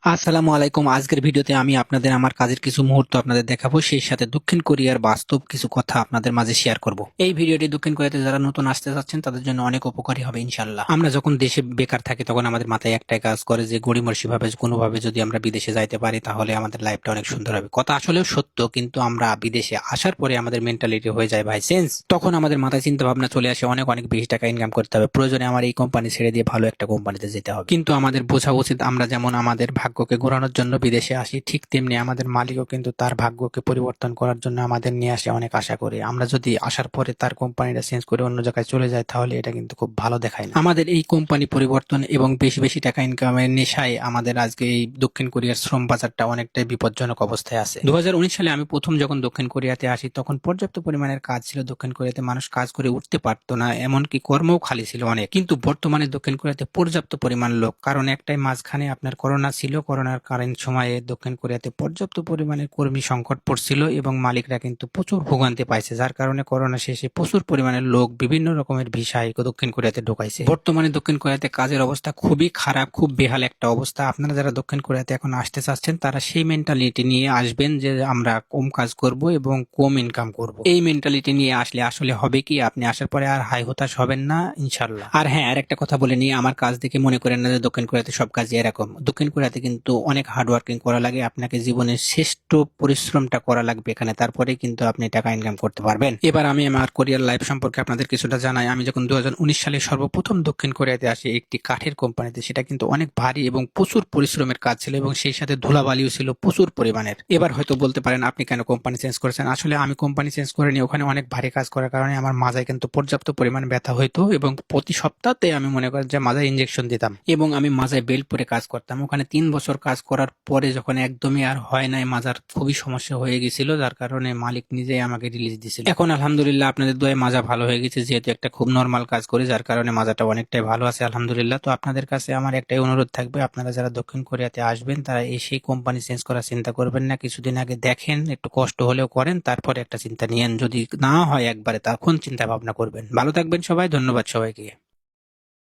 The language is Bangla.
আসসালামু আলাইকুম। আজকের ভিডিওতে আমি আপনাদের আমার কাজের কিছু মুহূর্ত আপনাদের দেখাবো, সেই সাথে দক্ষিণ কোরিয়ার বাস্তব কিছু কথা আপনাদের মাঝে শেয়ার করব। এই ভিডিওটি দক্ষিণ কোরিয়াতে যারা নতুন আসতে যাচ্ছেন তাদের জন্য অনেক উপকারী হবে ইনশাল্লাহ। আমরা যখন দেশে বেকার থাকি তখন আমাদের মাথায় একটাই কাজ করে যে গড়িমসি ভাবে কোনোভাবে যদি আমরা বিদেশে যাইতে পারি তাহলে আমাদের লাইফটা অনেক সুন্দর হবে। কথা আসলেও সত্য, কিন্তু আমরা বিদেশে আসার পরে আমাদের মেন্টালিটি হয়ে যায় ভাই চেঞ্জ। তখন আমাদের মাথায় চিন্তা ভাবনা চলে আসে অনেক অনেক বেশি টাকা ইনকাম করতে হবে, প্রয়োজনে আমার এই কোম্পানি ছেড়ে দিয়ে ভালো একটা কোম্পানিতে যেতে হবে। কিন্তু আমাদের বোঝা উচিত আমরা যেমন আমাদের ভাগ্যকে ঘোরানোর জন্য বিদেশে আসি, ঠিক তেমনি আমাদের মালিকও কিন্তু তার ভাগ্যকে পরিবর্তন করার জন্য আমাদের নিয়ে আসে অনেক আশা করে। আমরা যদি আসার পরে তার কোম্পানিটা চেঞ্জ করে অন্য জায়গায় চলে যায় তাহলে এটা কিন্তু খুব ভালো দেখায় না। আমাদের এই কোম্পানি পরিবর্তন এবং বেশি বেশি টাকা ইনকামের নেশায় আমাদের আজকে এই দক্ষিণ কোরিয়ার শ্রম বাজারটা অনেকটাই বিপজ্জনক অবস্থায় আছে। 2019 সালে আমি প্রথম যখন দক্ষিণ কোরিয়াতে আসি তখন পর্যাপ্ত পরিমাণের কাজ ছিল। দক্ষিণ কোরিয়াতে মানুষ কাজ করে উঠতে পারতো না, এমনকি কর্মও খালি ছিল অনেক। কিন্তু বর্তমানে দক্ষিণ কোরিয়াতে পর্যাপ্ত পরিমাণ লোক, কারণ একটাই মাঝখানে আপনার করোনা ছিল। করোনার কারণ সময়ে দক্ষিণ কোরিয়াতে পর্যাপ্ত পরিমাণে কর্মী সংকট পড়ছিল এবং মালিকরা কিন্তু প্রচুর ভোগান্তি পাইছে, যার কারণে করোনা শেষে প্রচুর পরিমাণের লোক বিভিন্ন রকমের ভিসায় দক্ষিণ কোরিয়াতে ঢোকাইছে। বর্তমানে দক্ষিণ কোরিয়াতে কাজের অবস্থা খুবই খারাপ, খুব বেহাল একটা অবস্থা। আপনারা যারা দক্ষিণ কোরিয়াতে এখন আসতে চাচ্ছেন তারা সেই মেন্টালিটি নিয়ে আসবেন যে আমরা কম কাজ করব এবং কম ইনকাম করব। এই মেন্টালিটি নিয়ে আসলে আসলে হবে কি, আপনি আসার পরে আর হাই হতাশ হবেন না ইনশাল্লাহ। আর হ্যাঁ, আর একটা কথা বলে নিই, আমার কাজ দেখে মনে করেন না যে দক্ষিণ কোরিয়াতে সব কাজই এরকম। দক্ষিণ কোরিয়াতে কিন্তু অনেক হার্ড ওয়ার্কিং করা লাগে, আপনাকে জীবনের শ্রেষ্ঠ পরিশ্রমটা করা লাগবে এখানে, তারপরে কিন্তু আপনি টাকা ইনকাম করতে পারবেন। এবার আমি আমার কোরিয়ার লাইফ সম্পর্কে আপনাদের কিছুটা জানাই। আমি যখন 2019 সালে সর্বপ্রথম দক্ষিণ কোরিয়াতে আসি একটি কাঠের কোম্পানিতে, সেটা কিন্তু অনেক ভারী এবং প্রচুর পরিশ্রমের কাজ ছিল এবং সেই সাথে ধুলাবালিও ছিল প্রচুর পরিমাণের। এবার হয়তো বলতে পারেন আপনি কেন কোম্পানি চেঞ্জ করেছেন। আসলে আমি কোম্পানি চেঞ্জ করিনি, ওখানে অনেক ভারী কাজ করার কারণে আমার মাজায় কিন্তু পর্যাপ্ত পরিমাণ ব্যথা হইতো এবং প্রতি সপ্তাহে আমি মনে করেন যে মাজায় ইনজেকশন দিতাম এবং আমি মাজায় বেল্ট পরে কাজ করতাম। ওখানে 3 বছর কাজ করার পরে যখন একদমই আর হয় নাই, মাজার খুবই সমস্যা হয়ে গেছিল, যার কারণে মালিক নিজেই আমাকে রিলিজ দিয়েছিল। এখন আলহামদুলিল্লাহ আপনাদের দোয়ায় মাজা ভালো হয়ে গেছে, যেহেতু একটা খুব নর্মাল কাজ করি, যার কারণে মাজাটা অনেকটাই ভালো আছে আলহামদুলিল্লাহ। তো আপনাদের কাছে আমার একটাই অনুরোধ থাকবে, আপনারা যারা দক্ষিণ কোরিয়াতে আসবেন তারা এসেই কোম্পানি চেঞ্জ করার চিন্তা করবেন না। কিছুদিন আগে দেখেন, একটু কষ্ট হলেও করেন, তারপরে একটা চিন্তা নিয়েন। যদি না হয় একবারে তখন চিন্তা ভাবনা করবেন। ভালো থাকবেন সবাই, ধন্যবাদ সবাইকে।